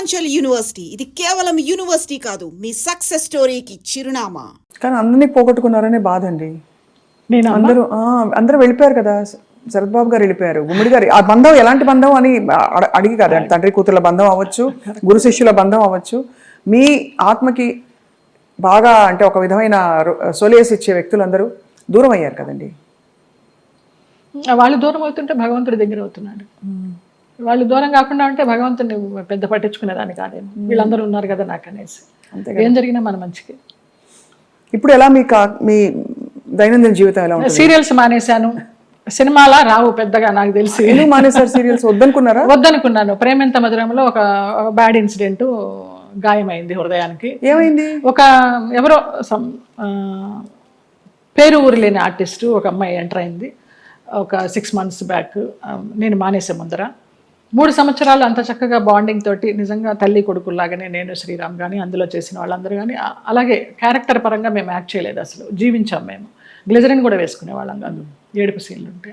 Purvanchal university ఇది కేవలం university కాదు, మీ సక్సెస్ స్టోరీకి చిరునామా. కానీ అందరినీ పోగొట్టుకున్నారనే బాధ అండి. నేను అందరూ వెళ్ళిపోయారు కదా. శరత్ బాబు గారు వెళ్ళిపోయారు, గుమ్మడి గారు. ఆ బంధం ఎలాంటి బంధం అని అడిగి కదా, తండ్రి కూతుర్ల బంధం అవ్వచ్చు, గురు శిష్యుల బంధం అవ్వచ్చు. మీ ఆత్మకి బాగా అంటే ఒక విధమైన సొలేస్ ఇచ్చే వ్యక్తులందరూ దూరం అయ్యారు కదండి. వాళ్ళు దూరం అవుతుంటే భగవంతుడి దగ్గర అవుతున్నాడు. వాళ్ళు దూరం కాకుండా ఉంటే భగవంతుడిని పెద్ద పట్టించుకునేదాన్ని కాదేమో. వీళ్ళందరూ ఉన్నారు కదా నాకు అనేసి. ఏం జరిగినా మన మంచికి. ఇప్పుడు ఎలా మీ దైనందిన జీవితం ఎలా ఉంటుంది? సీరియల్స్ మానేశాను. సినిమాలా రావు పెద్దగా నాకు తెలిసి. ఎందుకు మానేశారు సీరియల్స్? వద్దనుకున్నారా? వద్దనుకున్నాను. ప్రేమెంత మధురంలో ఒక బ్యాడ్ ఇన్సిడెంట్, గాయమైంది హృదయానికి. ఏమైంది? ఎవరో పేరు ఊరు లేని ఆర్టిస్టు ఒక అమ్మాయి ఎంటర్ అయింది ఒక 6 months బ్యాక్. నేను మానేసే ముందర 3 సంవత్సరాలు అంత చక్కగా బాండింగ్ తోటి నిజంగా తల్లి కొడుకుల్లాగానే నేను శ్రీరామ్ కానీ అందులో చేసిన వాళ్ళందరూ కానీ అలాగే క్యారెక్టర్ పరంగా మేము యాక్ట్ చేయలేదు, అసలు జీవించాం. మేము గ్లిజరిన్ కూడా వేసుకునే వాళ్ళం కాదు ఏడుపు సీన్లు ఉంటే.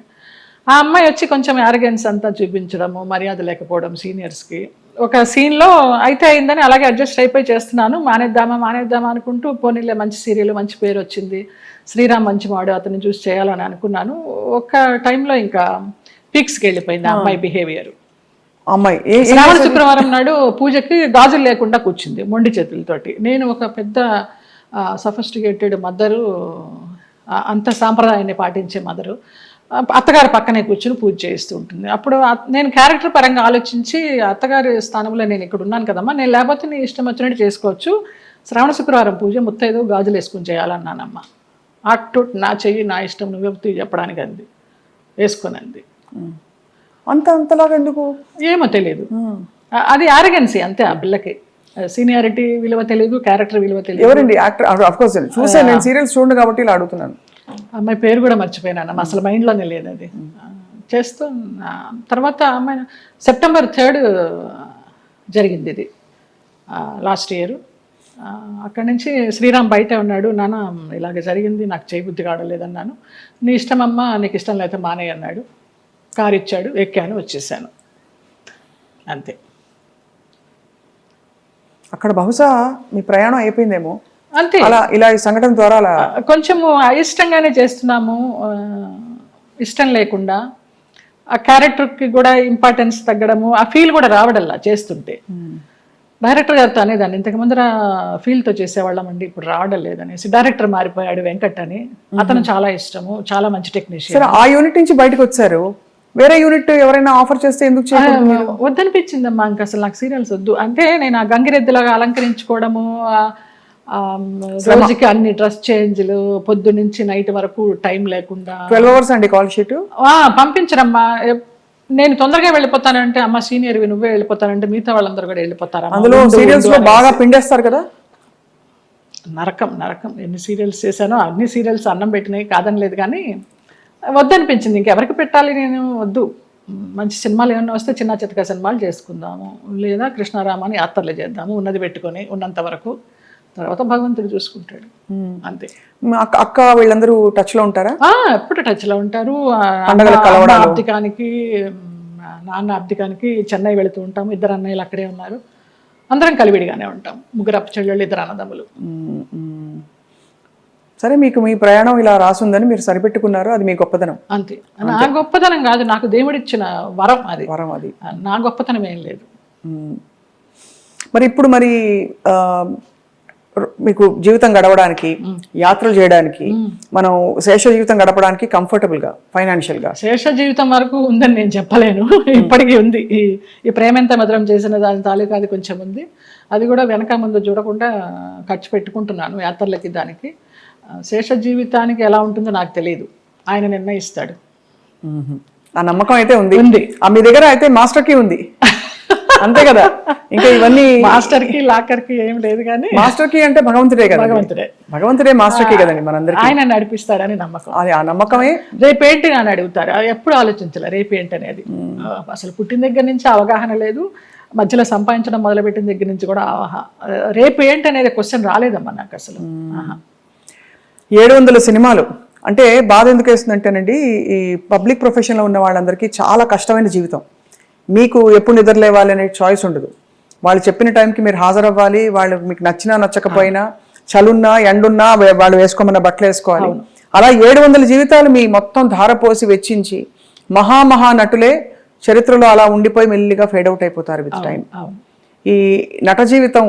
ఆ అమ్మాయి వచ్చి కొంచెం యారగెన్స్ అంతా చూపించడము, మర్యాద లేకపోవడం సీనియర్స్కి. ఒక సీన్లో అయితే అయిందని అలాగే అడ్జస్ట్ అయిపోయి చేస్తున్నాను. మానేద్దామా అనుకుంటూ పోనీలే మంచి సీరియల్, మంచి పేరు వచ్చింది, శ్రీరామ్ మంచి వాడు, అతన్ని చూసి చేయాలని అనుకున్నాను. ఒక టైంలో ఇంకా పీక్స్కి వెళ్ళిపోయింది ఆ అమ్మాయి బిహేవియర్. అమ్మాయి శ్రావణ శుక్రవారం నాడు పూజకి గాజులు లేకుండా కూర్చుంది మొండి చేతులతోటి. నేను ఒక పెద్ద సఫిస్టికేటెడ్ మదరు, అంత సాంప్రదాయాన్ని పాటించే మదరు, అత్తగారి పక్కనే కూర్చుని పూజ చేస్తూ ఉంటుంది. అప్పుడు నేను క్యారెక్టర్ పరంగా ఆలోచించి అత్తగారి స్థానంలో నేను ఇక్కడ ఉన్నాను కదమ్మా, నేను లేకపోతే నీ ఇష్టం వచ్చినట్టు చేసుకోవచ్చు, శ్రావణ శుక్రవారం పూజ ముత్తైదు గాజులు వేసుకుని చేయాలన్నానమ్మా. అటు నా చెయ్యి నా ఇష్టం, నువ్వే చెప్పడానికి అంది, వేసుకొని అంది. అంతలాగా ఎందుకు ఏమో తెలియదు, అది ఆరగెన్సీ అంతే. ఆ పిల్లకి సీనియారిటీ విలువ తెలియదు, క్యారెక్టర్ విలువ తెలియదు. ఎవరండి యాక్టర్? ఆఫ్ కోర్స్ చూసాను, నేను సీరియల్స్ చూడండి కాబట్టి ఇలా అడుగుతున్నాను. అమ్మాయి పేరు కూడా మర్చిపోయినాను, అసలు మైండ్లోనే లేదు అది. చేస్తూ తర్వాత అమ్మాయి September 3 జరిగింది ఇది, లాస్ట్ ఇయర్. అక్కడి నుంచి శ్రీరామ్ బయట ఉన్నాడు. నాన్న ఇలాగ జరిగింది, నాకు చేయబుద్ధి కావడలేదన్నాను. నీ ఇష్టం అమ్మా, నీకు ఇష్టం లేకపోతే మానేయి అన్నాడు. కారు ఇచ్చాడు, ఎక్కాను, వచ్చేసాను, అంతే. అక్కడ బహుశా మీ ప్రయాణం అయిపోయిందేమో అంతే. అలా ఇలా ఈ సంఘటన ద్వారా అలా కొంచెము అయిష్టంగానే చేస్తున్నాము, ఇష్టం లేకుండా. ఆ క్యారెక్టర్కి కూడా ఇంపార్టెన్స్ తగ్గడము, ఆ ఫీల్ కూడా రావడల్లా చేస్తుంటే. డైరెక్టర్ గారితో అనేదాన్ని, ఇంతకుముందు ఫీల్తో చేసేవాళ్ళమండి, ఇప్పుడు రావడం లేదనేసి. డైరెక్టర్ మారిపోయాడు, వెంకట్ అని, అతను చాలా ఇష్టము, చాలా మంచి టెక్నీషియన్. ఆ యూనిట్ నుంచి బయటకు వచ్చారు, వేరే యూనిట్ ఎవరైనా ఆఫర్ చేస్తే ఎందుకు చేయకూడదు? వద్దనిపించిందమ్మా, ఇంకా అసలు నాకు సీరియల్స్ వద్దు. అంటే నేను ఆ గంగిరెద్దులాగా అలంకరించుకోవడము, రోజుకి అన్ని డ్రెస్ చేంజ్లు, పొద్దు నుంచి నైట్ వరకు టైం లేకుండా. 12 hours అండి కాల్ షీట్. పంపించరమ్మా. నేను తొందరగా వెళ్ళిపోతానంటే, అమ్మ సీనియర్వి నువ్వే వెళ్ళిపోతానంటే మిగతా వాళ్ళందరూ కూడా వెళ్ళిపోతారు. అందులో సీరియల్స్ లో బాగా పిండేస్తారు కదా. నరకం. ఎన్ని సీరియల్స్ చేశానో అన్ని సీరియల్స్ అన్నం పెట్టినాయి, కాదని లేదు, కానీ వద్దనిపించింది. ఇంకెవరికి పెట్టాలి, నేను వద్దు. మంచి సినిమాలు ఏమన్నా వస్తే చిన్న చితక సినిమాలు చేసుకుందాము, లేదా కృష్ణారామాని యాత్రలు చేద్దాము, ఉన్నది పెట్టుకొని ఉన్నంత వరకు, తర్వాత భగవంతుడు చూసుకుంటాడు, అంతే. అక్క వీళ్ళందరూ టచ్ లో ఉంటారా? ఎప్పుడు టచ్ లో ఉంటారు. అబ్దికానికి, నాన్న అబ్దికానికి చెన్నై వెళుతూ ఉంటాము. 2 అన్నయ్యలు అక్కడే ఉన్నారు, అందరం కలివిడిగానే ఉంటాం. 3 అప్పచెల్లెళ్ళు, 2 అన్నదమ్ములు. సరే, మీకు మీ ప్రయాణం ఇలా రాసుందని మీరు సరిపెట్టుకున్నారు, అది మీ గొప్పతనం. అంతే. నా గొప్పతనం కాదు, నాకు దేవుడిచ్చిన వరం అది. నా గొప్పతనం ఏం లేదు. మరి ఇప్పుడు మీకు జీవితం గడవడానికి, యాత్రలు చేయడానికి, మనం శేష జీవితం గడపడానికి కంఫర్టబుల్ గా, ఫైనాన్షియల్ గా? శేష జీవితం వరకు ఉందని నేను చెప్పలేను, ఇప్పటికీ ఉంది. ఈ ప్రేమెంత మధురం చేసిన దాని తాలూకా అది కొంచెం ఉంది. అది కూడా వెనక ముందు చూడకుండా ఖర్చు పెట్టుకుంటున్నాను యాత్రలకి, దానికి. శేష జీవితానికి ఎలా ఉంటుందో నాకు తెలియదు, ఆయన నిర్ణయిస్తాడు. ఆ నమ్మకం అయితే ఉంది. మీ దగ్గర అయితే మాస్టర్ కీ ఉంది, అంతే కదా? ఇంకా ఇవన్నీ మాస్టర్ కి లాకర్ కి ఏం లేదు, కానీ మాస్టర్ కీ అంటే భగవంతుడే కదా. భగవంతుడే మాస్టర్ కీ కదండి మనందరికీ. ఆయన నడిపిస్తాడని నమ్మకం. అది ఆ నమ్మకమే. రేపేంటి అని అడుగుతారు, ఎప్పుడు ఆలోచించాలి రేపేంటి అనేది. అసలు పుట్టిన దగ్గర నుంచి అవగాహన లేదు, మధ్యలో సంపాదించడం మొదలుపెట్టిన దగ్గర నుంచి కూడా రేపు ఏంటి అనేది క్వశ్చన్ రాలేదమ్మా నాకు అసలు. 700 సినిమాలు అంటే బాధ ఎందుకు వేస్తుందంటేనండి, ఈ పబ్లిక్ ప్రొఫెషన్లో ఉన్న వాళ్ళందరికీ చాలా కష్టమైన జీవితం. మీకు ఎప్పుడు నిద్ర లేవాలి అనే చాయిస్ ఉండదు. వాళ్ళు చెప్పిన టైంకి మీరు హాజరవ్వాలి, వాళ్ళు మీకు నచ్చినా నచ్చకపోయినా, చలున్నా ఎండున్నా వాళ్ళు వేసుకోమన్న బట్టలు వేసుకోవాలి. అలా 700 జీవితాలు మీ మొత్తం ధారపోసి వెచ్చించి మహా నటులే చరిత్రలో అలా ఉండిపోయి మెల్లిగా ఫేడ్ అవుట్ అయిపోతారు విత్ టైం. ఈ నట జీవితం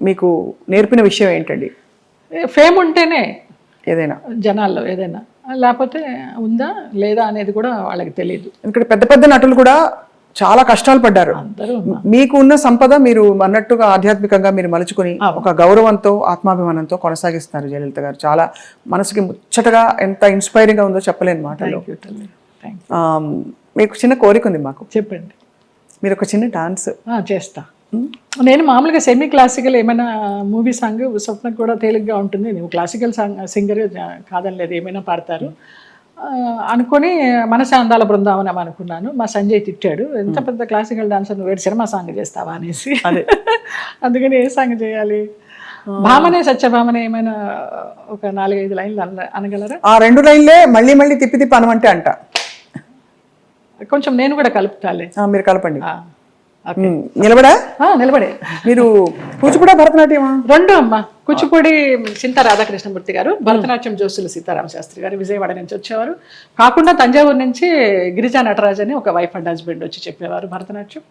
మీకు నేర్పిన విషయం ఏంటండి? ఫేమ్ ఉంటేనే ఏదైనా జనాల్లో ఏదైనా, లేకపోతే ఉందా లేదా అనేది కూడా వాళ్ళకి తెలియదు. ఇక్కడ పెద్ద పెద్ద నటులు కూడా చాలా కష్టాలు పడ్డారు. అందరూ మీకు ఉన్న సంపద మీరు అన్నట్టుగా ఆధ్యాత్మికంగా మీరు మలుచుకుని ఒక గౌరవంతో ఆత్మాభిమానంతో కొనసాగిస్తున్నారు జయలలిత గారు. చాలా మనసుకి ముచ్చటగా ఎంత ఇన్స్పైరింగ్ గా ఉందో చెప్పలేని మాటలు. మీకు చిన్న కోరిక ఉంది మాకు, చెప్పండి. మీరు ఒక చిన్న డాన్స్ చేస్తా. నేను మామూలుగా సెమీ క్లాసికల్ ఏమైనా మూవీ సాంగ్ స్వప్నకు కూడా తేలిగ్గా ఉంటుంది. నువ్వు క్లాసికల్ సాంగ్ సింగర్ కాదని లేదు, ఏమైనా పాడతారు అనుకొని మనసే అందాల బృందావనం అనుకున్నాను. మా సంజయ్ తిట్టాడు, ఎంత పెద్ద క్లాసికల్ డాన్సర్ నువ్వు సినిమా సాంగ్ చేస్తావా అనేసి. అందుకని ఏ సాంగ్ చేయాలి? భామనే సత్యభామనే ఏమైనా ఒక 4-5 లైన్లు అనగలరా? ఆ 2 లైన్లే మళ్ళీ మళ్ళీ తిప్పి తిప్పి అనమంటే అంట. కొంచెం నేను కూడా కలుపుతాలే. మీరు కలపండి. నిలబడే మీరు కూచిపూడి భరతనాట్యమా? 2 అమ్మ. కూచిపూడి చింత రాధాకృష్ణమూర్తి గారు, భరతనాట్యం జోసులు సీతారామ శాస్త్రి గారు విజయవాడ నుంచి వచ్చేవారు. కాకుండా తంజావూరు నుంచి గిరిజా నటరాజ్ అని ఒక వైఫ్ అండ్ హస్బెండ్ వచ్చి చెప్పేవారు భరతనాట్యం.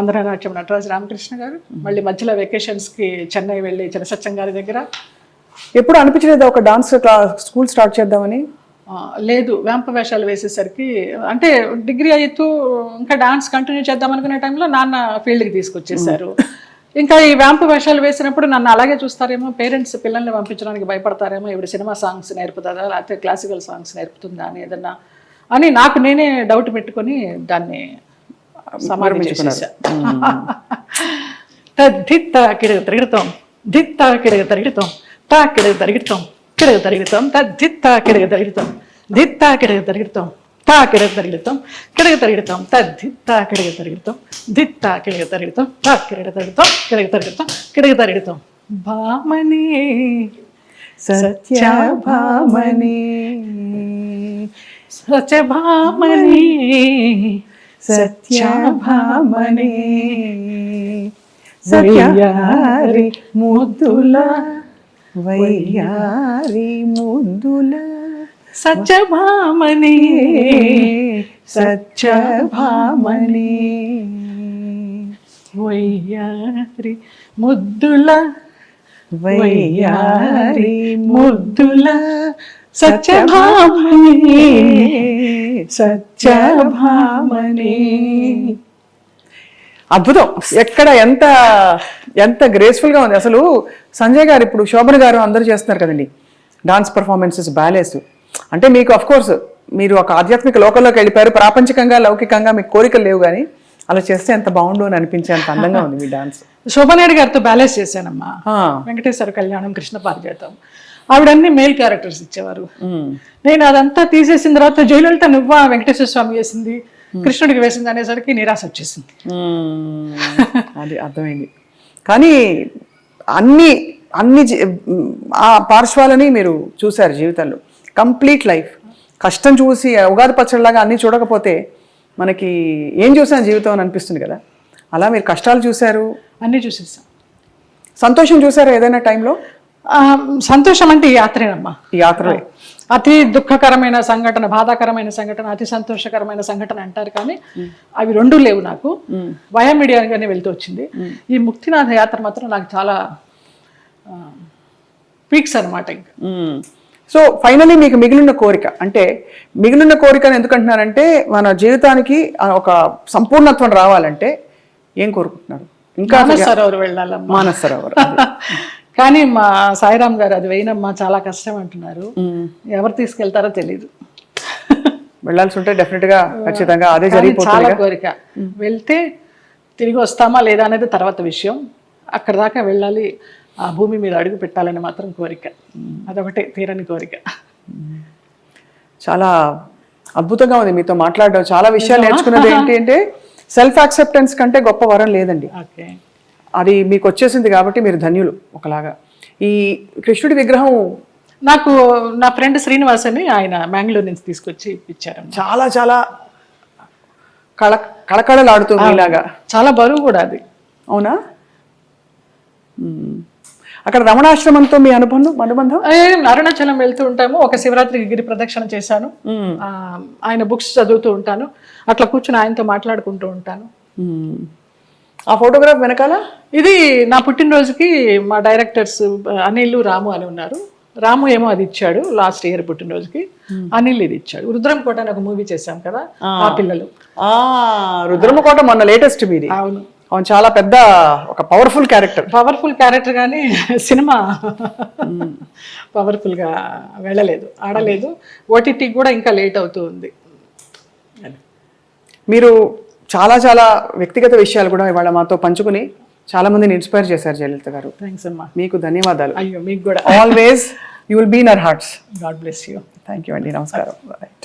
ఆంధ్రనాట్యం నటరాజ్ రామకృష్ణ గారు. మళ్ళీ మధ్యలో వెకేషన్స్ కి చెన్నై వెళ్ళి చినసత్యం గారి దగ్గర. ఎప్పుడు అనిపించలేదు ఒక డాన్స్ స్కూల్ స్టార్ట్ చేద్దామని? లేదు, వేంప వేషాలు వేసేసరికి, అంటే డిగ్రీ అవుతూ ఇంకా డాన్స్ కంటిన్యూ చేద్దాం అనుకునే టైంలో నాన్న ఫీల్డ్కి తీసుకొచ్చేసారు. ఇంకా ఈ వేంప వేషాలు వేసినప్పుడు నన్ను అలాగే చూస్తారేమో, పేరెంట్స్ పిల్లల్ని పంపించడానికి భయపడతారేమో, ఇప్పుడు సినిమా సాంగ్స్ నేర్పుతుందా లేకపోతే క్లాసికల్ సాంగ్స్ నేర్పుతుందా అని ఏదన్నా అని నాకు నేనే డౌట్ పెట్టుకొని దాన్ని సమారంభించేసా. తిరుగుతాం దిత్తా కిడగ తరిగితాం తా కిడగ తరిగితాం కిడగ తరిగితాం తద్దిత్తా కిడగ తరిగితాం దిత్తా కిడగ తరిగితాం తా కిడగ తరిగితాం కిడగ తరిగితాం తద్దిత్తా కిడగ తరిగితాం దిత్తా కిడగ తరిగితాం తా కిడగ తరిగితాం కిడగ తరిగితాం కిడగ తరిగితాం. భామనే సత్యభామనే సత్యభామనే సత్యభామనే సత్యారి ముద్దుల వయ్యారి ముద్దుల సత్యభామనే సత్యభామనే వయ్యారి ముద్దుల వయ్యారి ముద్దుల సత్యభామనే సత్యభామనే. అద్భుతం. ఎక్కడ ఎంత ఎంత గ్రేస్ఫుల్ గా ఉంది అసలు. సంజయ్ గారు ఇప్పుడు శోభన్ గారు అందరూ చేస్తున్నారు కదండి డాన్స్ పర్ఫార్మెన్సెస్, బ్యాలేస్. అంటే మీకు అఫ్ కోర్స్ మీరు ఒక ఆధ్యాత్మిక లోకంలోకి వెళ్ళిపోయారు, ప్రాపంచికంగా లౌకికంగా మీకు కోరికలు లేవు, కానీ అలా చేస్తే ఎంత బాగుండు అని అనిపించే అంత అందంగా ఉంది మీ డాన్స్. శోభనాయుడు గారితో బ్యాలెన్స్ చేశానమ్మా. వెంకటేశ్వర కళ్యాణం, కృష్ణ పారిజాతం, ఆవిడన్ని మేల్ క్యారెక్టర్స్ ఇచ్చేవారు. నేను అదంతా తీసేసిన తర్వాత జయలలిత నువ్వా వెంకటేశ్వర స్వామి వేసింది, కృష్ణుడికి వేసింది అనేసరికి నిరాశ వచ్చేసింది. అది అర్థమైంది. కానీ అన్ని అన్ని ఆ పార్శ్వాలని మీరు చూశారు జీవితంలో. కంప్లీట్ లైఫ్ కష్టం చూసి ఉగాది పచ్చడిలాగా అన్నీ చూడకపోతే మనకి ఏం చూసాను జీవితం అని అనిపిస్తుంది కదా. అలా మీరు కష్టాలు చూశారు, అన్నీ చూసేసాం. సంతోషం చూసారా ఏదైనా టైంలో? సంతోషం అంటే ఈ యాత్రేనమ్మా. ఈ యాత్రలో అతి దుఃఖకరమైన సంఘటన, బాధాకరమైన సంఘటన, అతి సంతోషకరమైన సంఘటన అంటారు, కానీ అవి 2 లేవు నాకు. వయా మీడియాగానే వెళ్తూ వచ్చింది. ఈ ముక్తినాథ యాత్ర మాత్రం నాకు చాలా పీక్స్ అనమాట. ఇంకా సో ఫైనలీ మీకు మిగిలిన కోరిక, అంటే మిగిలిన కోరికను ఎందుకంటున్నారంటే మన జీవితానికి ఒక సంపూర్ణత్వం రావాలంటే ఏం కోరుకుంటున్నారు? ఇంకా మానస సరోవర్ వెళ్ళాలమ్మా. మానస సరోవర్. కానీ మా సాయిరామ్ గారు అది వేయనమ్మా చాలా కష్టం అంటున్నారు. ఎవరు తీసుకెళ్తారో తెలీదు. వెళ్ళాల్సి ఉంటే డెఫినెట్ గా ఖచ్చితంగా అదే జరిగిపోతుంది. చాలా కోరిక. వెళ్తే తిరిగి వస్తామా లేదా అనేది తర్వాత విషయం. అక్కడ దాకా వెళ్ళాలి, ఆ భూమి మీద అడుగు పెట్టాలని మాత్రం కోరిక. అదొకటే తీరని కోరిక. చాలా అద్భుతంగా ఉంది మీతో మాట్లాడడం. చాలా విషయాలు నేర్చుకున్నది ఏంటి అంటే సెల్ఫ్ యాక్సెప్టెన్స్ కంటే గొప్ప వరం లేదండి. ఓకే, అది మీకు వచ్చేసింది కాబట్టి మీరు ధన్యులు. ఒకలాగా ఈ కృష్ణుడి విగ్రహం నాకు నా ఫ్రెండ్ శ్రీనివాస్ అని ఆయన మ్యాంగ్లూర్ నుంచి తీసుకొచ్చి ఇప్పించారు. చాలా చాలా కళకళలాడుతుంది ఇలాగా. చాలా బరువు కూడా అది. అవునా? అక్కడ రమణాశ్రమంతో మీ అనుబంధం అరుణాచలం వెళ్తూ ఉంటాము. ఒక శివరాత్రికి గిరి ప్రదక్షిణ చేశాను. ఆయన బుక్స్ చదువుతూ ఉంటాను. అట్లా కూర్చుని ఆయనతో మాట్లాడుకుంటూ ఉంటాను. ఆ ఫోటోగ్రాఫ్ వెనకాల ఇది నా పుట్టినరోజుకి మా డైరెక్టర్స్ అనిల్, రాము అని ఉన్నారు. రాము ఏమో అది ఇచ్చాడు లాస్ట్ ఇయర్ పుట్టినరోజుకి. అనిల్ ఇది ఇచ్చాడు. రుద్రంకోట అని ఒక మూవీ చేశాం కదా, ఆ పిల్లలు. రుద్రమకోట మొన్న లేటెస్ట్ మీది. అవును, అవును, చాలా పెద్ద ఒక పవర్ఫుల్ క్యారెక్టర్ కానీ సినిమా పవర్ఫుల్ గా వెళ్ళలేదు, ఆడలేదు. ఓటీటీ కూడా ఇంకా లేట్ అవుతూ ఉంది. మీరు చాలా చాలా వ్యక్తిగత విషయాలు కూడా ఇవాళ మాతో పంచుకుని చాలా మందిని ఇన్స్పైర్ చేశారు జయలలిత గారు. థ్యాంక్స్ అమ్మా. మీకు ధన్యవాదాలు. అయ్యో, మీకు కూడా. Always you will be in our hearts. God bless you. Thank you అండి. నమస్కారం.